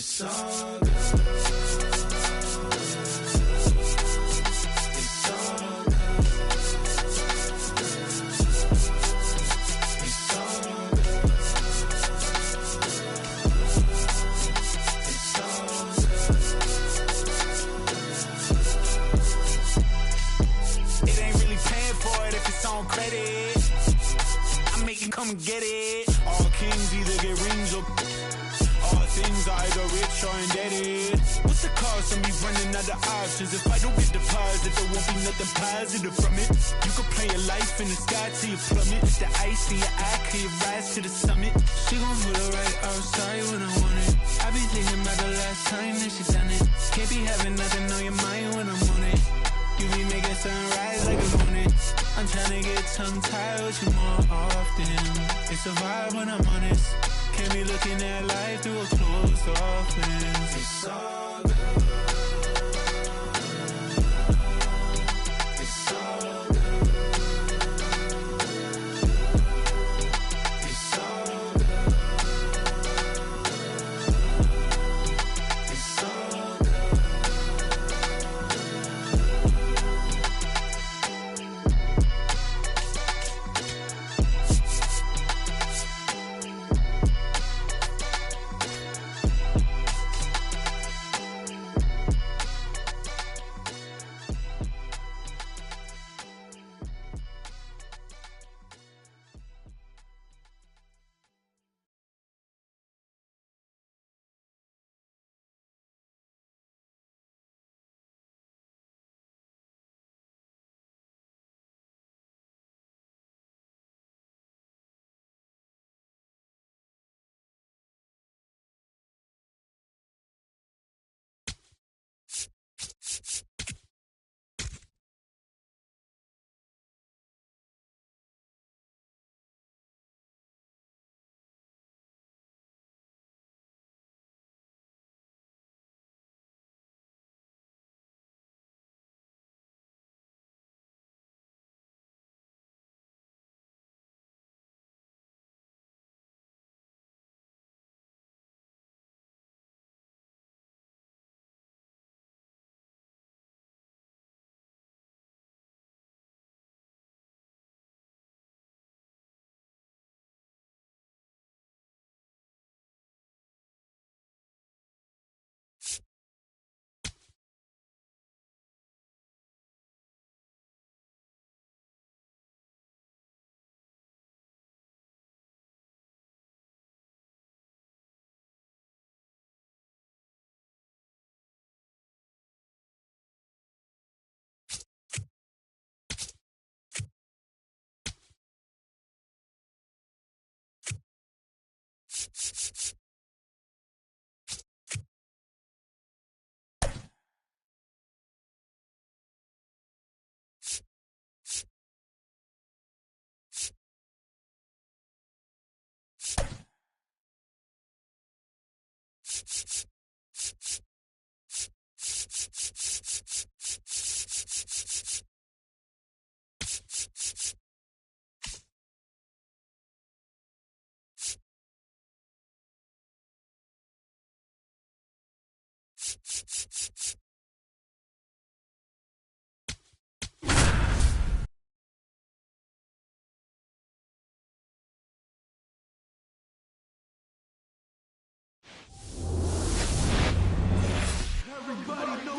It's all good. Come and get it. All kings either get rings or all things are either rich or indebted. What's the cost of me running out of options? If I don't get deposit, there won't be nothing positive from it. You could play your life in the sky till you plummet. It's the ice in your eye, can you rise to the summit? She gon' put it right outside when I want it. I be thinking about the last time that she done it. Can't be having nothing on your mind when I'm on it. You be making sunrise like a morning. I'm tryna get tongue-tied with you more often. It's a vibe when I'm honest. Can't be looking at life through a closed off lens. It's all good. It's all good. It's all good. It's all good.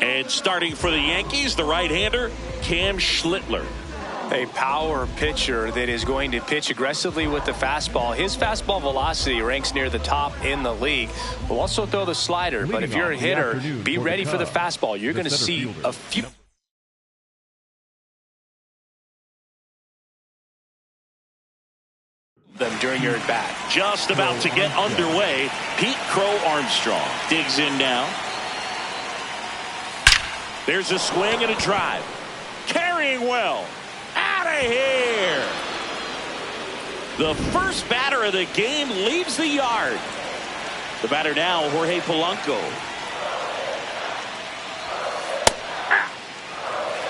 And starting for the Yankees, the right-hander, Cam Schlittler. A power pitcher that is going to pitch aggressively with the fastball. His fastball velocity ranks near the top in the league. Will also throw the slider, but if you're a hitter, be ready for the fastball. You're going to see a few. Them during your at bat. Just about to get underway. Pete Crow Armstrong digs in now. There's a swing and a drive. Carrying well. Out of here. The first batter of the game leaves the yard. The batter now, Jorge Polanco.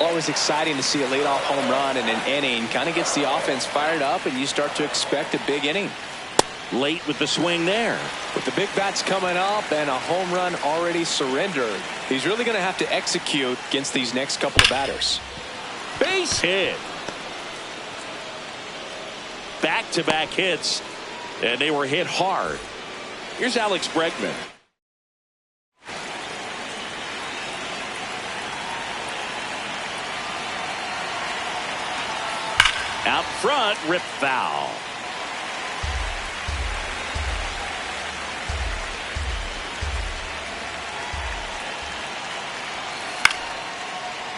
Always exciting to see a leadoff home run in an inning. Kind of gets the offense fired up, and you start to expect a big inning. late with the swing there. With the big bats coming up and a home run already surrendered, he's really going to have to execute against these next couple of batters. Base hit. Back-to-back hits, and they were hit hard. Here's Alex Bregman. Out front, rip foul.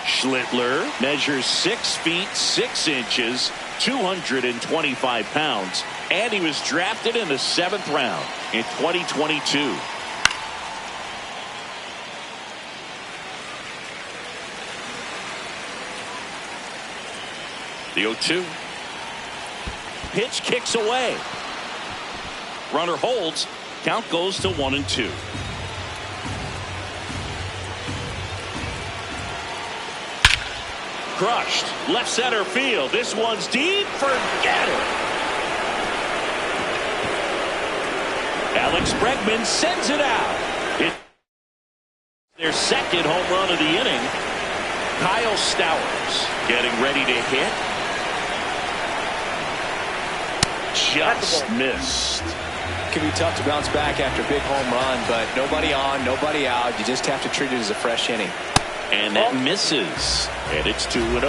Schlittler measures 6 feet 6 inches, 225 pounds, and he was drafted in the 7th round in 2022. The 0-2. Pitch kicks away. Runner holds. Count goes to 1-2. Crushed. Left center field. This one's deep. Forget it. Alex Bregman sends it out. It's their 2nd home run of the inning. Kyle Stowers getting ready to hit. Just missed. It can be tough to bounce back after a big home run, but nobody on, nobody out. You just have to treat it as a fresh inning. And that misses. And it's 2-0.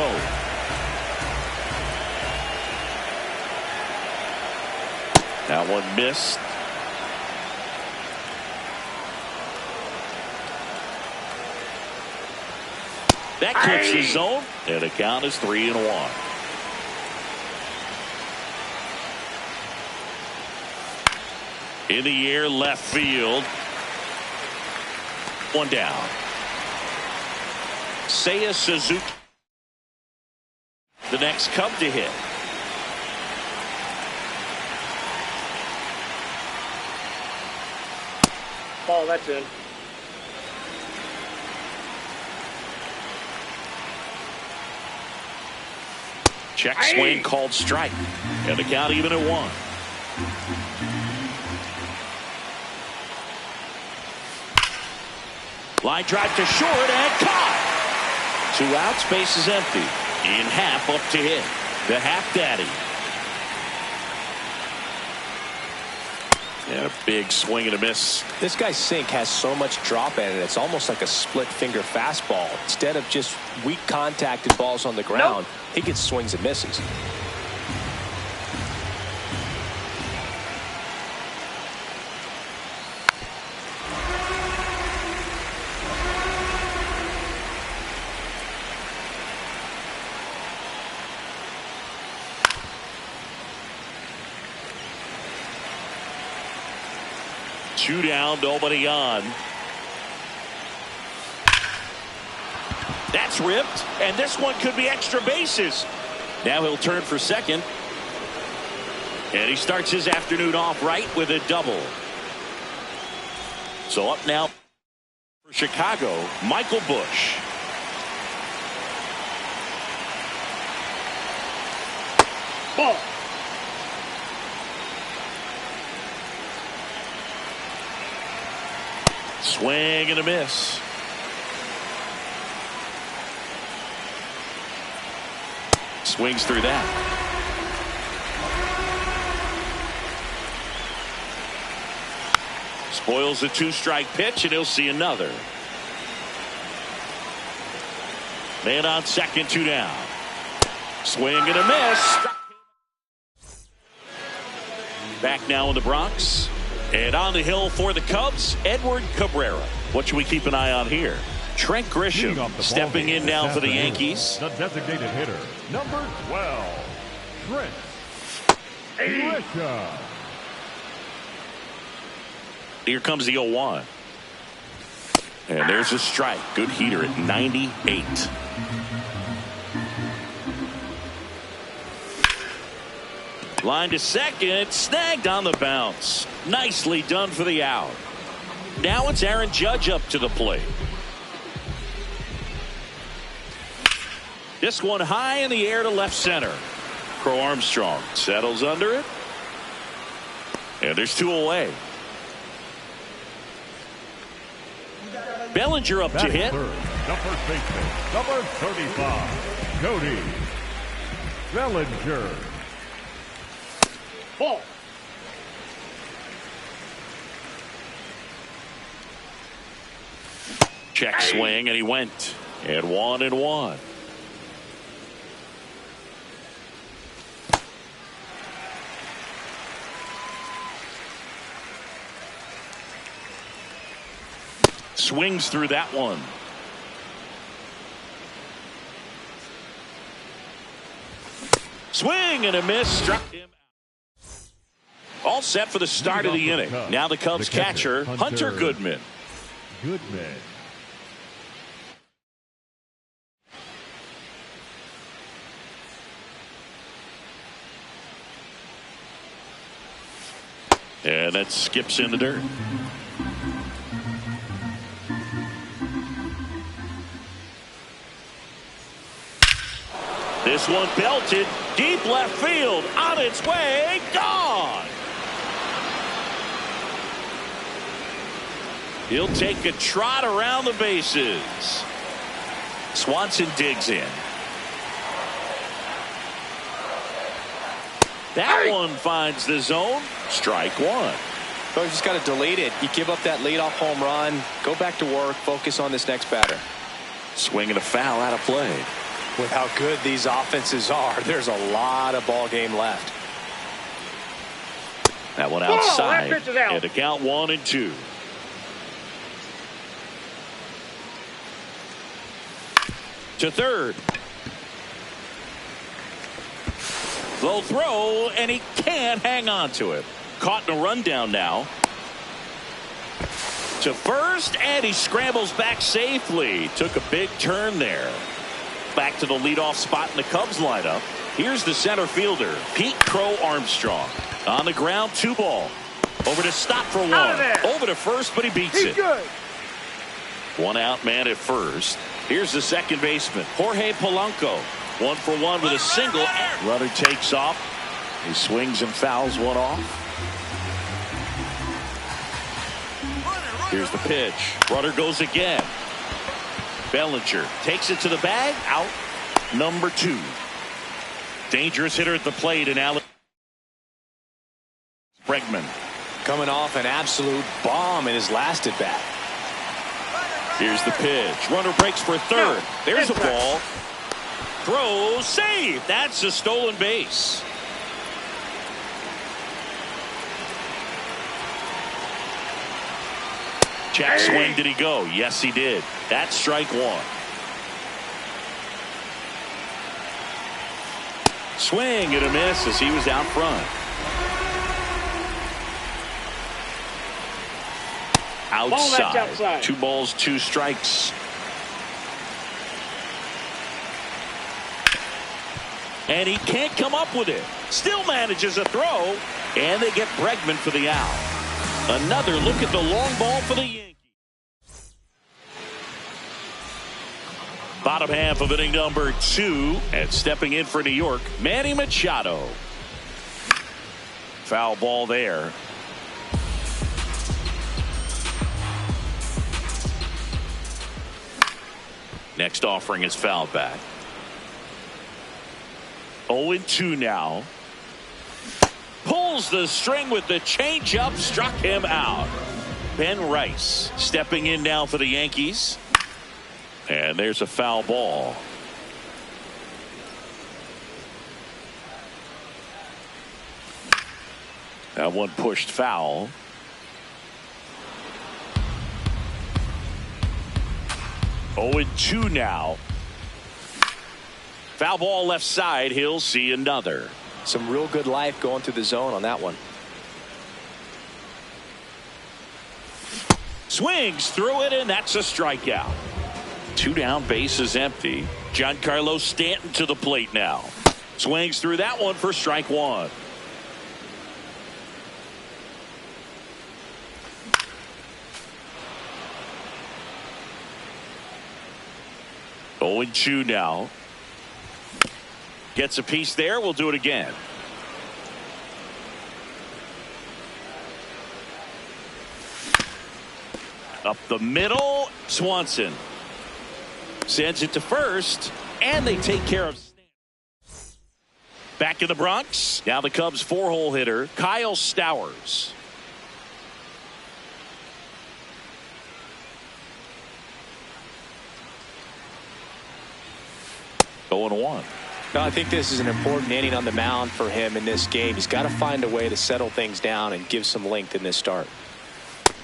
That one missed. That clips the zone, and the count is 3-1. In the air, left field. One down. Seiya Suzuki, the next Cub to hit. Ball, that's in. Check swing called strike. And the count even at 1. Line drive to short and caught. 2 outs, base is empty. In half up to hit. The half daddy. And a big swing and a miss. This guy's sink has so much drop in it. It's almost like a split finger fastball. Instead of just weak contacted balls on the ground, he gets swings and misses. Two down, nobody on. That's ripped, and this one could be extra bases. Now he'll turn for second. And he starts his afternoon off right with a double. So up now for Chicago, Michael Busch. Ball. Swing and a miss. Swings through that. Spoils the 2-strike pitch, and he'll see another. Man on second, 2 down. Swing and a miss. Back now in the Bronx. And on the hill for the Cubs, Edward Cabrera. What should we keep an eye on here? Trent Grisham stepping in now for the Yankees. The designated hitter, number 12, Trent Grisham. Here comes the 0-1. And there's a strike. Good heater at 98. Line to second, snagged on the bounce. Nicely done for the out. Now it's Aaron Judge up to the plate. This one high in the air to left center. Crow Armstrong settles under it. And there's 2 away. Bellinger up to Batting hit. third, the first baseman, number 35, Cody Bellinger. Ball. Check swing, and he went. And 1-1. Swings through that one. Swing and a miss. Struck him. All set for the start of the inning. Now the Cubs catcher, Hunter Goodman. Goodman. And that skips in the dirt. This one belted deep left field, on its way, gone. He'll take a trot around the bases. Swanson digs in. That one finds the zone. Strike one. So you just got to delete it. You give up that leadoff home run. Go back to work. Focus on this next batter. Swing and a foul out of play. With how good these offenses are, there's a lot of ball game left. That one outside. That pitch is out. And to count 1-2. To third. Low throw, and he can't hang on to it. Caught in a rundown now. To first, and he scrambles back safely. Took a big turn there. Back to the leadoff spot in the Cubs lineup. Here's the center fielder, Pete Crow Armstrong. On the ground, 2 ball. Over to stop for 1. Over to first, but he beats it. Good. 1 out man at first. Here's the second baseman, Jorge Polanco. 1 for 1 with a single. Runner takes off. He swings and fouls one off. Here's the pitch. Runner goes again. Bellinger takes it to the bag. Out number 2. Dangerous hitter at the plate in Alex Bregman. Coming off an absolute bomb in his last at bat. Here's the pitch. Runner breaks for third. There's a ball. Throw, save. That's a stolen base. Check swing. Did he go? Yes, he did. That's strike 1. Swing and a miss as he was out front. Outside. 2 balls, 2 strikes. And he can't come up with it. Still manages a throw. And they get Bregman for the out. Another look at the long ball for the Yankees. Bottom half of inning number 2. And stepping in for New York, Manny Machado. Foul ball there. Next offering is fouled back. 0-2 now. Pulls the string with the changeup, struck him out. Ben Rice stepping in now for the Yankees. And there's a foul ball. That one pushed foul. Oh, 0-2 now. Foul ball left side. He'll see another. Some real good life going through the zone on that one. Swings through it, and that's a strikeout. 2 down, base is empty. Giancarlo Stanton to the plate now. Swings through that one for strike 1. Oh, 0-2 now. Gets a piece there. We'll do it again. Up the middle, Swanson sends it to first, and they take care of. Back in the Bronx, now the Cubs 4-hole hitter, Kyle Stowers. Going one. No, I think this is an important inning on the mound for him in this game. He's got to find a way to settle things down and give some length in this start.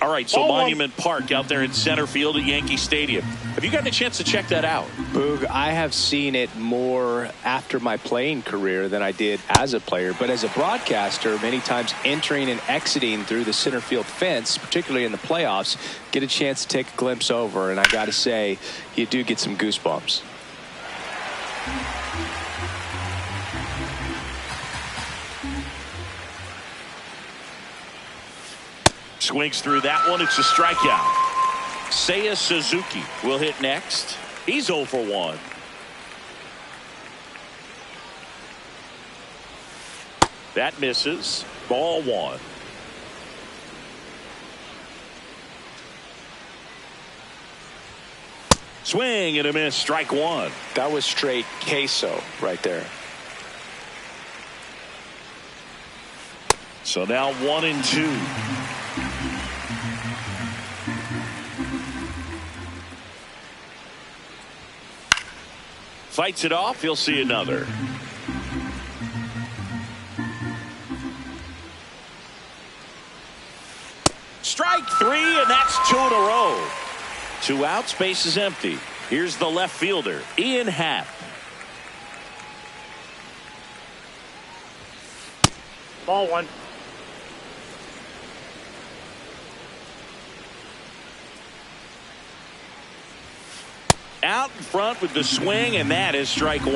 All right, so Monument Park out there in center field at Yankee Stadium. Have you gotten a chance to check that out? Boog, I have seen it more after my playing career than I did as a player. But as a broadcaster, many times entering and exiting through the center field fence, particularly in the playoffs, get a chance to take a glimpse over. And I got to say, you do get some goosebumps. Swings through that one. It's a strikeout. Seiya Suzuki will hit next. He's 0 for 1. That misses. Ball 1. Swing and a miss. Strike 1. That was straight queso right there. So now 1-2. Fights it off. He'll see another. Strike 3, and that's 2 in a row. 2 outs, base is empty. Here's the left fielder, Ian Happ. Ball 1. Out in front with the swing, and that is strike 1.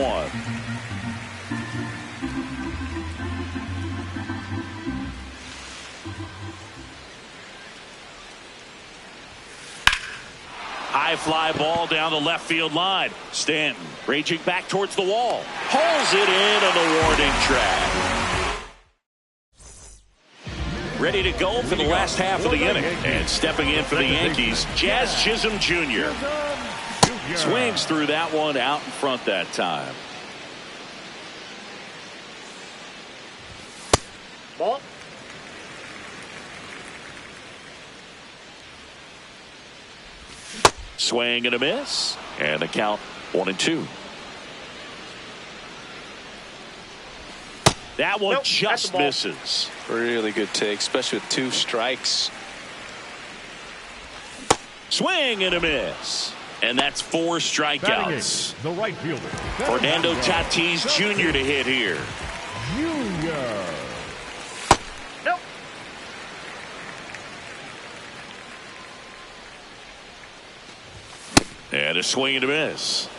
High fly ball down the left field line. Stanton raging back towards the wall. Pulls it in on the warning track. Ready to go for the last half of the inning. And stepping in for the Yankees, Jazz Chisholm Jr. Swings through that one out in front that time. Ball. Swing and a miss. And the count 1-2. That one just misses. Really good take, especially with 2 strikes. Swing and a miss. And that's 4 strikeouts. The right fielder, Fernando Tatis Jr. to hit here. Junior. Nope. And a swing and a miss.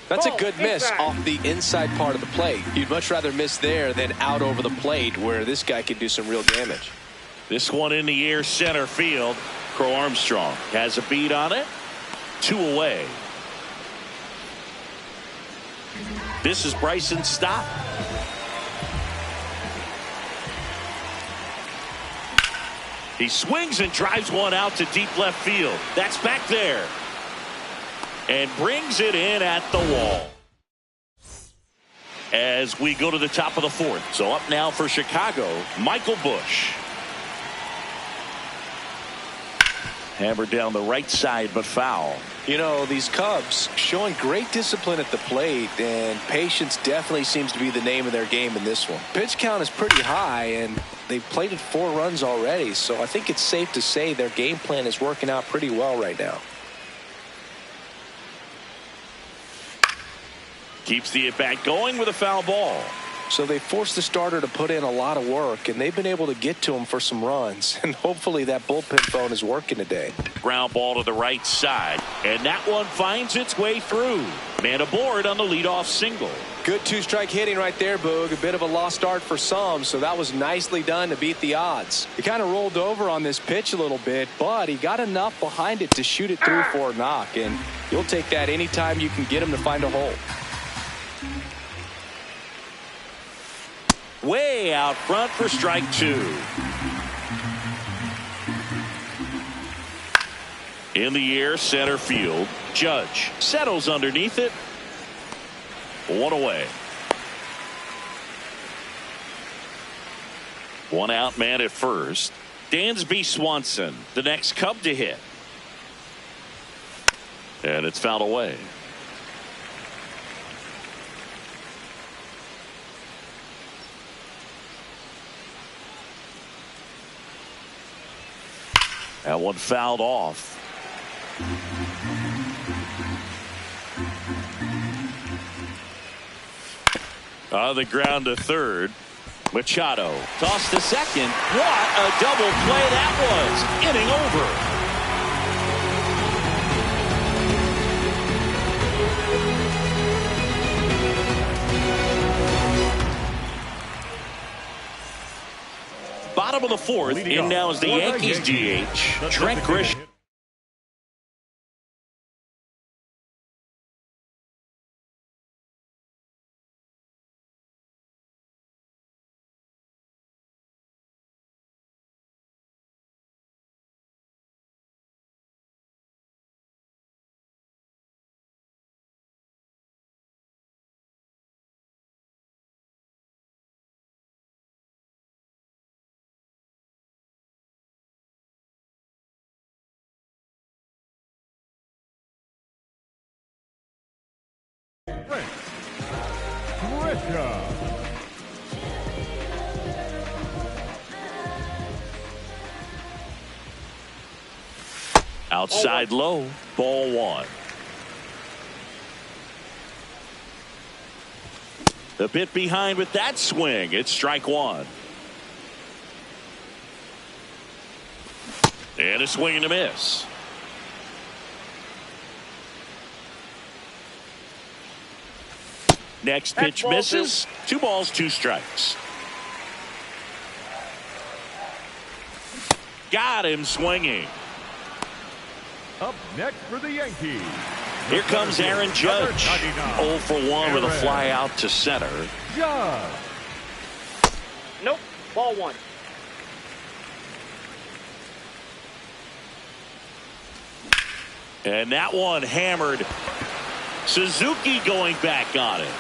That's a good miss off the inside part of the plate. You'd much rather miss there than out over the plate where this guy could do some real damage. This one in the air center field. Crow Armstrong has a beat on it. 2 away. This is Bryson Stott. He swings and drives one out to deep left field. That's back there. And brings it in at the wall. As we go to the top of the 4th. So up now for Chicago, Michael Busch. Hammered down the right side, but foul. You know, these Cubs showing great discipline at the plate, and patience definitely seems to be the name of their game in this one. Pitch count is pretty high, and they've plated 4 runs already, so I think it's safe to say their game plan is working out pretty well right now. Keeps the at-bat going with a foul ball. So they forced the starter to put in a lot of work, and they've been able to get to him for some runs. And hopefully that bullpen phone is working today. Ground ball to the right side, and that one finds its way through. Man aboard on the leadoff single. Good 2-strike hitting right there, Boog. A bit of a lost start for some, so that was nicely done to beat the odds. He kind of rolled over on this pitch a little bit, but he got enough behind it to shoot it through for a knock, and you'll take that anytime you can get him to find a hole. way out front for strike two. In the air, center field. Judge settles underneath it. One away. One out man at first. Dansby Swanson, the next Cub to hit. And it's fouled away. That one fouled off. On the ground to third. Machado tossed to second. What a double play that was. Inning over. Bottom of the fourth. In now is the Yankees DH, Trent Grisham. Trent Grisham. Outside low, ball one. A bit behind with that swing. It's strike one. And a swing and a miss. Next pitch misses. 2 balls, 2 strikes. Got him swinging. Up next for the Yankees. Here comes Aaron Judge. 0 for 1 with a fly out to center. Judge. Nope. Ball one. And that one hammered. Suzuki going back on it.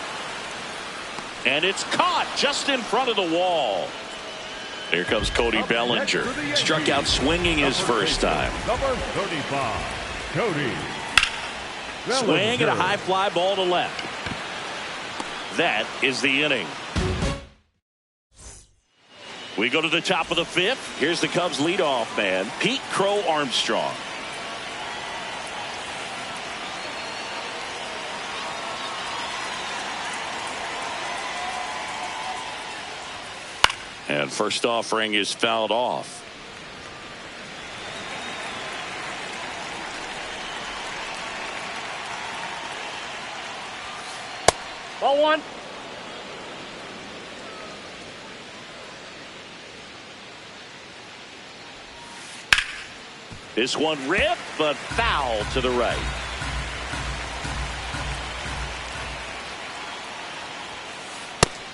And it's caught just in front of the wall. Here comes Cody Bellinger. Struck out swinging his first time. Number 35, Cody Swing and a high fly ball to left. That is the inning. We go to the top of the 5th. Here's the Cubs leadoff man, Pete Crow Armstrong. And first offering is fouled off. Ball one. This one ripped, but foul to the right.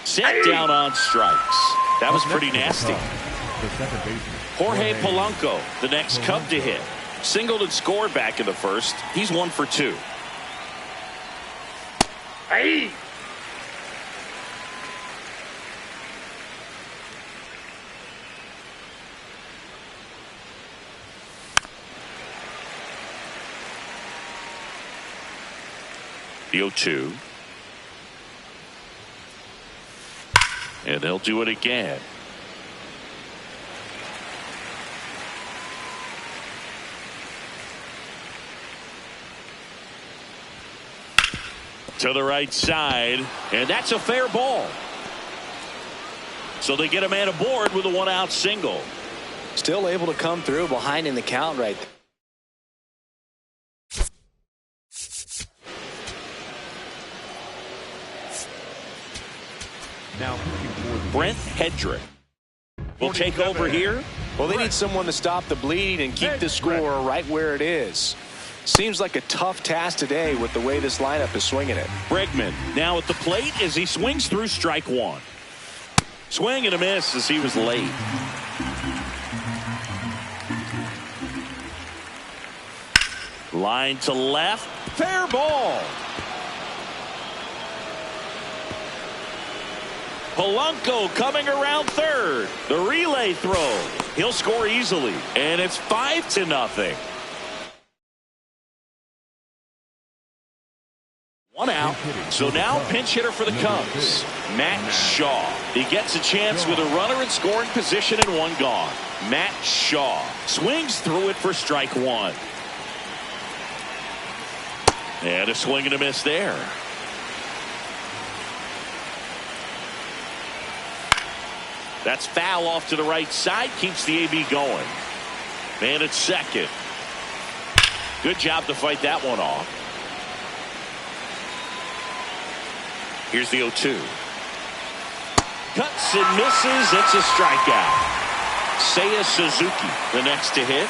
Set down on strikes. That was pretty nasty. Jorge Polanco, the next Cub to hit. Singled and scored back in the first. He's 1 for 2. Hey. The 0-2. And they'll do it again. To the right side, and that's a fair ball. So they get a man aboard with a 1-out single. Still able to come through behind in the count right there. Now Brent Hedrick will take over here. Well, they need someone to stop the bleed and keep the score right where it is. Seems like a tough task today with the way this lineup is swinging it. Bregman now at the plate as he swings through strike one. Swing and a miss as he was late. Line to left. Fair ball. Polanco coming around third. The relay throw. He'll score easily. And it's 5-0. One out. So now pinch hitter for the Cubs, Matt Shaw. He gets a chance with a runner in scoring position and one gone. Matt Shaw swings through it for strike one. And a swing and a miss there. That's foul off to the right side. Keeps the AB going. And it's second. Good job to fight that one off. Here's the 0-2. Cuts and misses. It's a strikeout. Seiya Suzuki, the next to hit.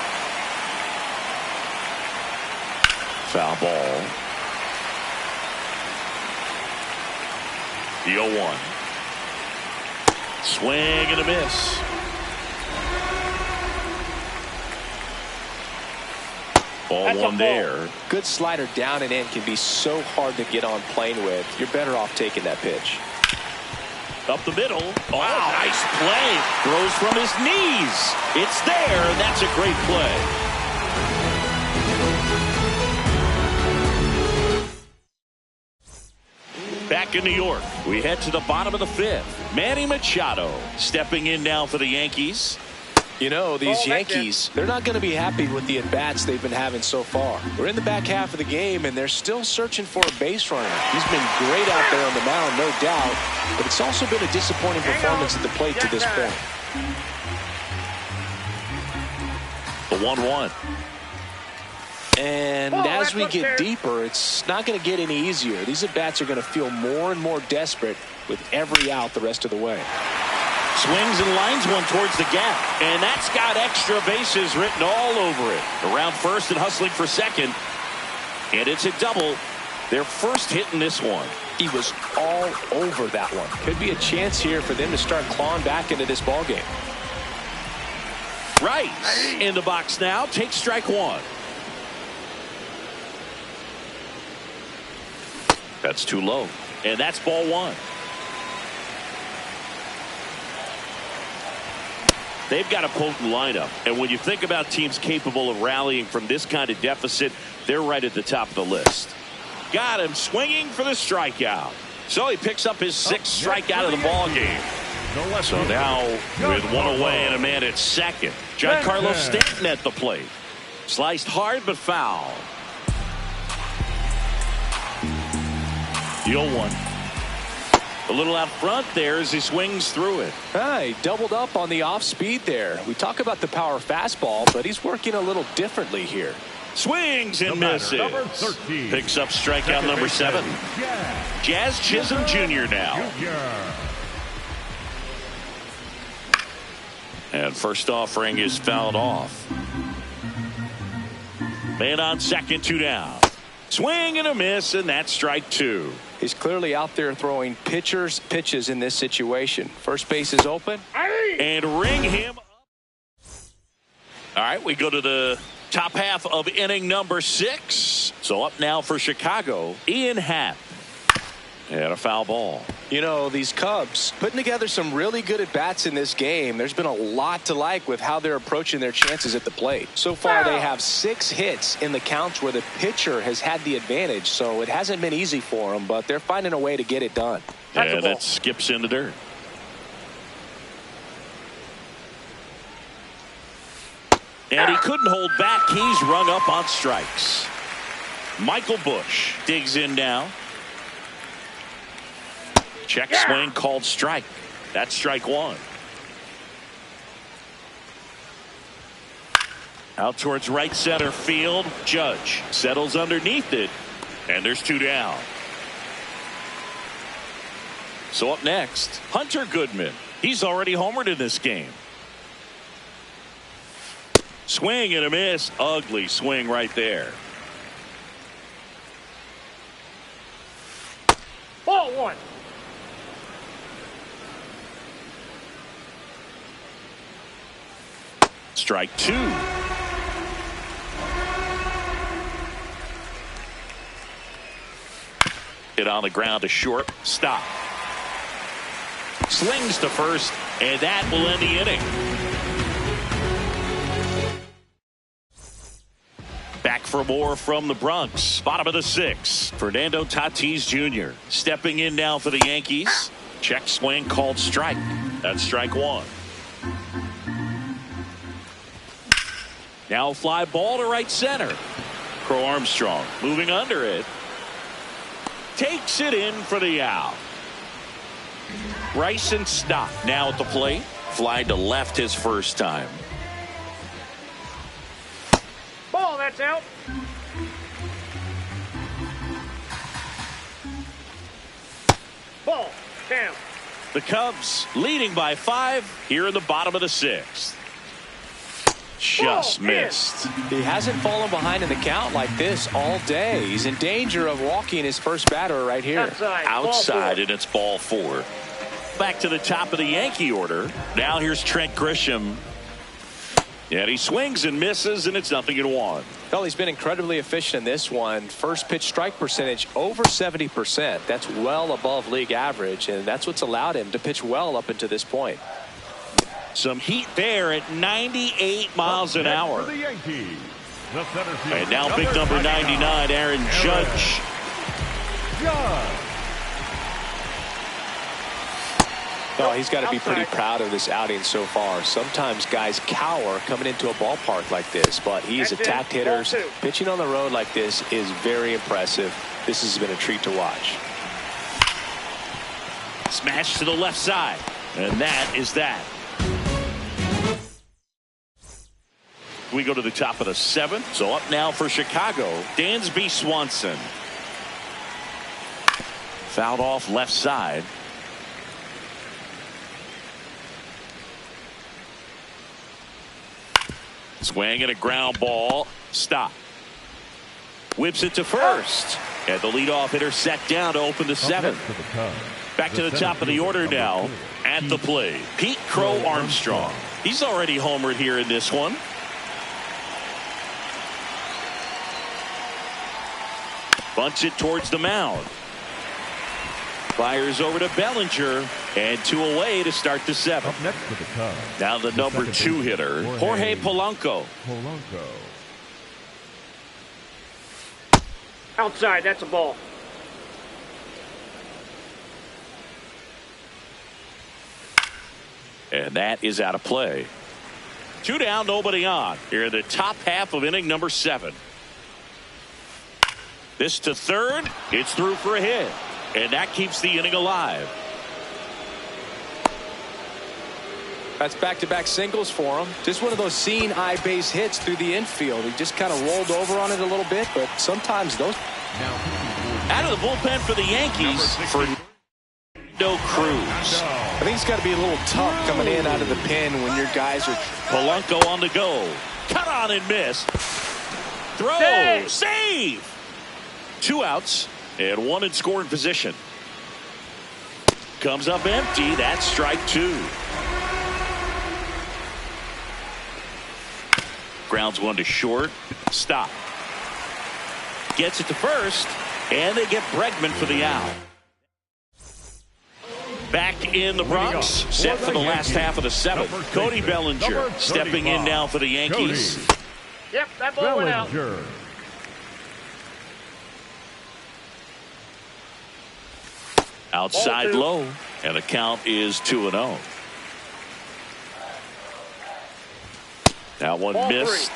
Foul ball. The 0-1. Swing and a miss. Ball one there. Good slider down and in can be so hard to get on plane with. You're better off taking that pitch. Up the middle. Oh, nice play. Throws from his knees. It's there. That's a great play. Back in New York, we head to the bottom of the fifth. Manny Machado stepping in now for the Yankees. You know, these Yankees, they're not going to be happy with the at-bats they've been having so far. We're in the back half of the game, and they're still searching for a base runner. He's been great out there on the mound, no doubt, but it's also been a disappointing performance at the plate to this point. The 1-1. And as we get deeper, it's not going to get any easier. These at-bats are going to feel more and more desperate with every out the rest of the way. Swings and lines one towards the gap. And that's got extra bases written all over it. Around first and hustling for second. And it's a double. Their first hit in this one. He was all over that one. Could be a chance here for them to start clawing back into this ballgame. Rice in the box now. Takes strike one. That's too low. And that's ball one. They've got a potent lineup. And when you think about teams capable of rallying from this kind of deficit, they're right at the top of the list. Got him swinging for the strikeout. So he picks up his sixth strikeout of the ball game. So now with one away and a man at second, Giancarlo Stanton at the plate. Sliced hard but foul. The 0-1. A little out front there as he swings through it. He doubled up on the off speed there. We talk about the power fastball, but he's working a little differently here. Swings and misses. Picks up strikeout number 7. Jazz Chisholm Jr. now. And first offering is fouled off. Man on second, 2 down. Swing and a miss, and that's strike 2. He's clearly out there throwing pitches in this situation. First base is open. And ring him up. All right, we go to the top half of inning number 6. So up now for Chicago, Ian Happ. And a foul ball. You know, these Cubs putting together some really good at-bats in this game. There's been a lot to like with how they're approaching their chances at the plate. So far, they have 6 hits in the counts where the pitcher has had the advantage. So it hasn't been easy for them, but they're finding a way to get it done. And that skips in the dirt. And he couldn't hold back. He's rung up on strikes. Michael Busch digs in now. Check swing called strike. That's strike 1. Out towards right center field. Judge settles underneath it. And there's 2 down. So up next, Hunter Goodman. He's already homered in this game. Swing and a miss. Ugly swing right there. Ball 1. Strike two. Hit on the ground to short. Stop. Slings to first, and that will end the inning. Back for more from the Bronx. Bottom of the sixth. Fernando Tatis Jr. stepping in now for the Yankees. Check swing called strike. That's strike one. Now fly ball to right center. Crow Armstrong moving under it. Takes it in for the out. Bryson Stott now at the plate. Fly to left his first time. Ball, that's out. Ball, down. The Cubs leading by 5 here in the bottom of the sixth. Just Ball, missed. He hasn't fallen behind in the count like this all day. He's in danger of walking his first batter right here. Outside. Outside, Ball and it's ball 4. Back to the top of the Yankee order. Now here's Trent Grisham. And he swings and misses, and it's 0-1. Well, he's been incredibly efficient in this one. First pitch strike percentage over 70%. That's well above league average, and that's what's allowed him to pitch well up until this point. Some heat there at 98 miles an hour. For the Yankees, the center field, And now big number 99, Aaron Judge. Oh, he's got to be pretty Outside. proud of this outing so far. Sometimes guys cower coming into a ballpark like this, but he's That's it. attacked hitters. Ball two. Pitching on the road like this is very impressive. This has been a treat to watch. Smash to the left side. And that is that. We go to the top of the 7th. So up now for Chicago, Dansby Swanson. Fouled off left side. Swing and a ground ball. Stop. Whips it to first. And the leadoff hitter set down to open the 7th. Back to the top of the order now. At the plate, Pete Crow Armstrong. He's already homered here in this one. Bunts it towards the mound. Fires over to Bellinger, and 2 away to start the 7th. Up next for the Cubs, Now the number 2 hitter, Jorge Polanco. Outside, that's a ball. And that is out of play. 2 down, nobody on. Here in the top half of inning number 7. This to third. It's through for a hit. And that keeps the inning alive. That's back-to-back singles for him. Just one of those seeing eye base hits through the infield. He just kind of rolled over on it a little bit, but sometimes those. Out of the bullpen for the Yankees, Fernando Cruz. I think it's got to be a little tough coming in out of the pen when your guys are. Polanco on the go. Cut on and miss. Throw. Save. 2 outs and 1 in scoring position. Comes up empty. That's strike 2. Grounds 1 to short. Stop. Gets it to first. And they get Bregman for the out. Back in the Bronx, set for the last half of the 7th. Cody Bellinger stepping in now for the Yankees. Yep, that ball went out. Outside Ball 2. low, and the count is 2-0. That one Ball missed.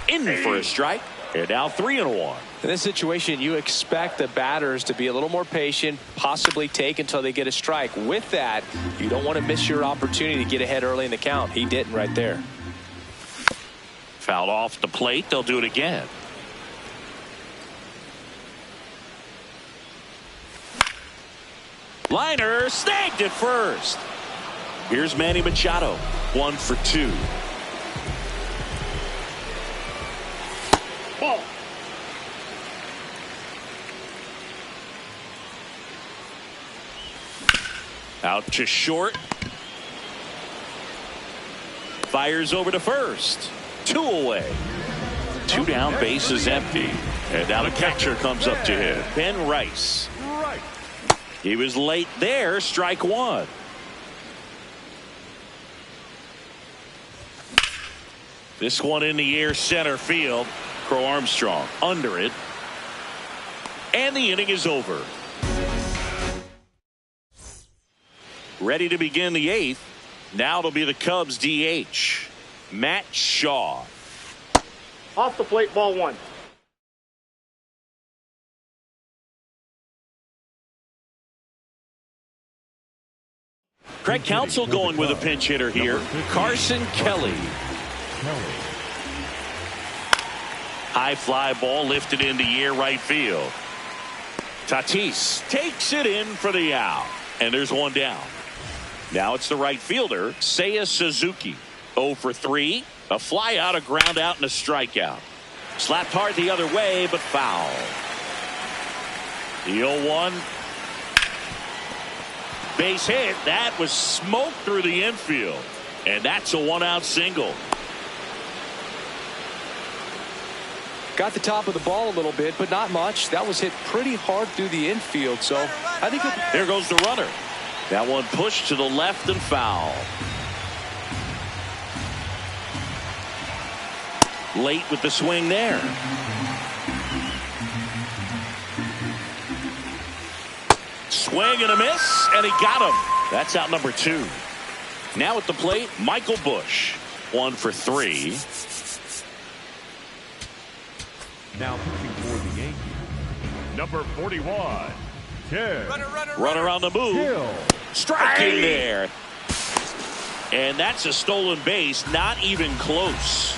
3. In for a strike, and now 3-1. In this situation, you expect the batters to be a little more patient, possibly take until they get a strike. With that, you don't want to miss your opportunity to get ahead early in the count. He didn't right there. Fouled off the plate. They'll do it again. Liner snagged at first. Here's Manny Machado. 1 for 2. Ball. Out to short. Fires over to first. 2 away. 2 down, base is empty. And now the catcher comes up to him. Ben Rice. He was late there. Strike 1. This one in the air, center field. Crow Armstrong under it. And the inning is over. Ready to begin the 8th. Now it'll be the Cubs DH. Matt Shaw. Off the plate, ball 1. Craig Counsell going with a pinch hitter here. Carson Kelly. High fly ball lifted in the air, right field. Tatis takes it in for the out. And there's 1 down. Now it's the right fielder, Seiya Suzuki. 0 for 3. A fly out, a ground out, and a strikeout. Slapped hard the other way, but foul. The 0-1. Base hit. That was smoked through the infield. And that's a 1-out single. Got the top of the ball a little bit, but not much. That was hit pretty hard through the infield. So I think there goes the runner. That one pushed to the left and foul. Late with the swing there. Swing and a miss, and he got him. That's out number 2. Now at the plate, Michael Busch. 1 for 3. Now pitching for the Yankees, number 41, Ted. Runner on the move. Hill. Striking there. And that's a stolen base, not even close.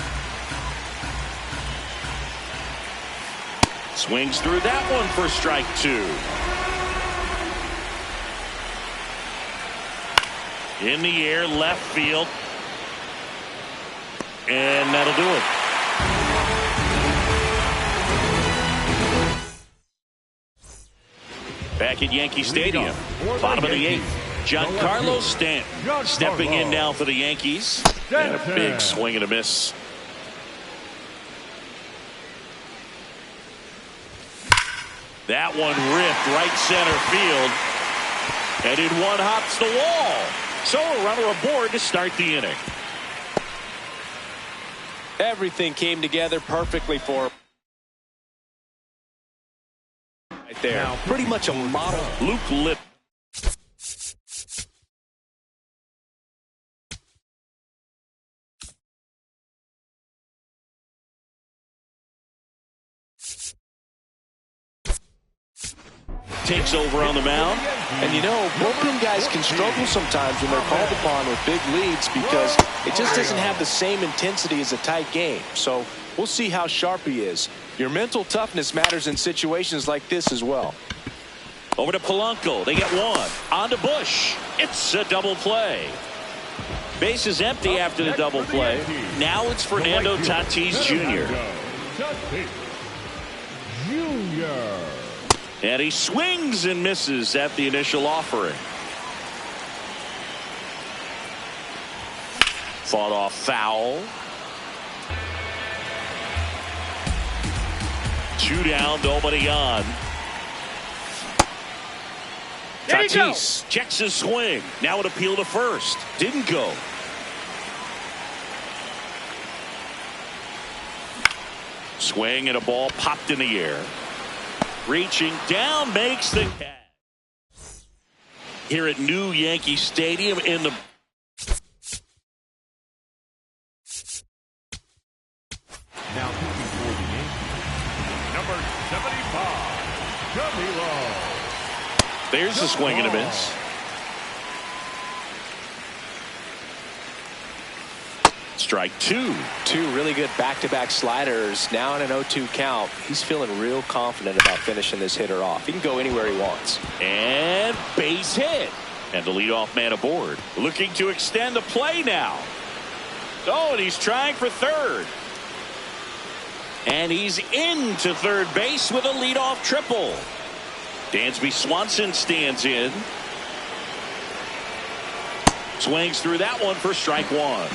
Swings through that one for strike 2. In the air, left field. And that'll do it. Back at Yankee Stadium, bottom of the 8th. Giancarlo Stanton stepping in now for the Yankees. And a big swing and a miss. That one ripped right center field. And in one hops the wall. So a runner aboard to start the inning. everything came together perfectly for him. Right there. Now, pretty much a model. Luke Lip. Takes over on the mound. And you know, bullpen guys can struggle sometimes when they're called upon with big leads because it just doesn't have the same intensity as a tight game. So we'll see how sharp he is. Your mental toughness matters in situations like this as well. Over to Polanco. They get one. On to Busch. It's a double play. Base is empty after the double play. Now it's Fernando Tatis Jr. Tatis Jr. And he swings and misses at the initial offering. Fought off foul. 2 down, nobody on. Tatis checks his swing. Now an appeal to first. Didn't go. Swing and a ball popped in the air. Reaching down, makes the catch. Here at New Yankee Stadium in the Now pitching for the Yankees, number 75, Camilo. There's the swing and a miss. Strike 2. 2 really good back-to-back sliders. Now in an 0-2 count. He's feeling real confident about finishing this hitter off. He can go anywhere he wants. And base hit. And the leadoff man aboard. Looking to extend the play now. Oh, and he's trying for third. And he's into third base with a leadoff triple. Dansby Swanson stands in. Swings through that one for strike one.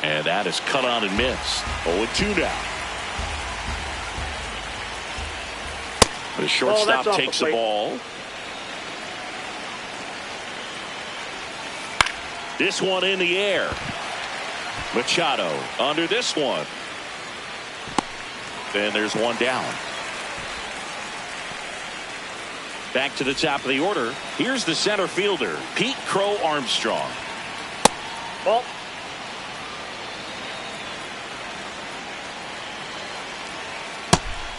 And that is cut on and missed. 0-2 now. The shortstop takes the ball. This one in the air. Machado under this one. Then there's one down. Back to the top of the order. Here's the center fielder, Pete Crow Armstrong. Ball.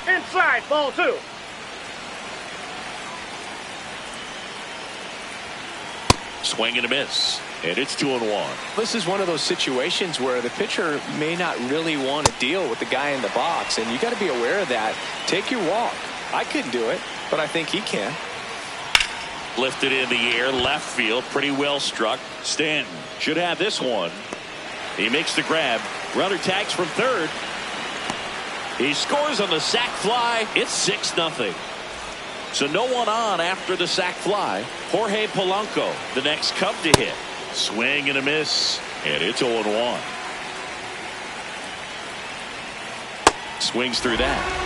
Inside, ball 2. Swing and a miss. And it's 2-1. This is one of those situations where the pitcher may not really want to deal with the guy in the box, and you got to be aware of that. Take your walk. I couldn't do it, but I think he can. Lifted in the air, left field, pretty well struck. Stanton should have this one. He makes the grab. Runner tags from third. He scores on the sac fly. It's 6-0. So no one on after the sac fly. Jorge Polanco, the next Cub to hit. Swing and a miss, and it's 0-1. Swings through that.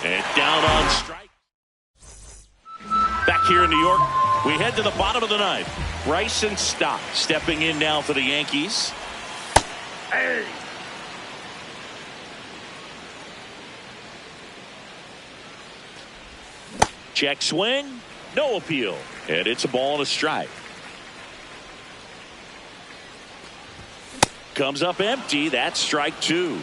And down on strike. Back here in New York, we head to the bottom of the ninth. Bryson Stott stepping in now for the Yankees. Hey. Check swing, no appeal, and it's a ball and a strike. Comes up empty. That's strike 2.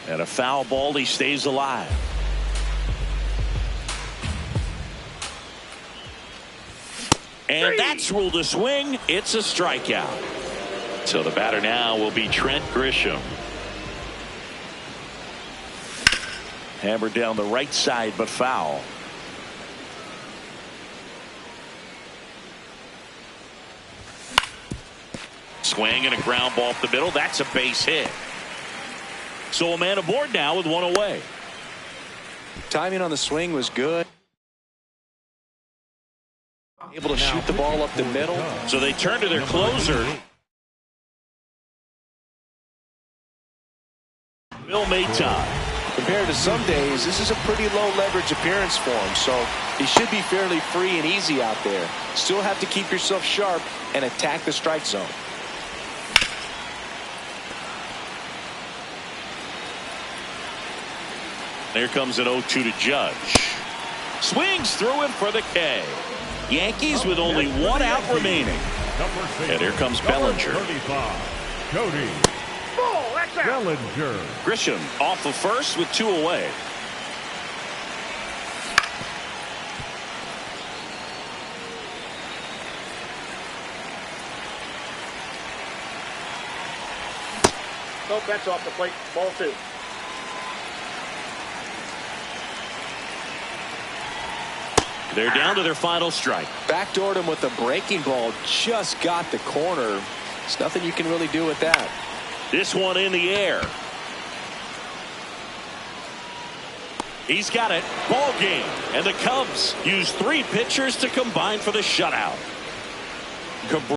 And a foul ball. He stays alive. And that's ruled a swing. It's a strikeout. So the batter now will be Trent Grisham. Hammered down the right side, but foul. Swing and a ground ball up the middle. That's a base hit. So a man aboard now with one away. Timing on the swing was good. Able to shoot the ball up the middle. So they turn to their closer. Bill Maton. Compared to some days, this is a pretty low leverage appearance for him, so he should be fairly free and easy out there. Still have to keep yourself sharp and attack the strike zone. There comes an 0-2 to Judge. Swings through it for the K. Yankees with only one out remaining. And here comes Bellinger. 35, Cody Bellinger. Grisham off of first with 2 away. No bets off the plate, ball 2. They're down to their final strike. Backdoored him with a breaking ball. Just got the corner. There's nothing you can really do with that. This one in the air. He's got it. Ball game. And the Cubs use 3 pitchers to combine for the shutout.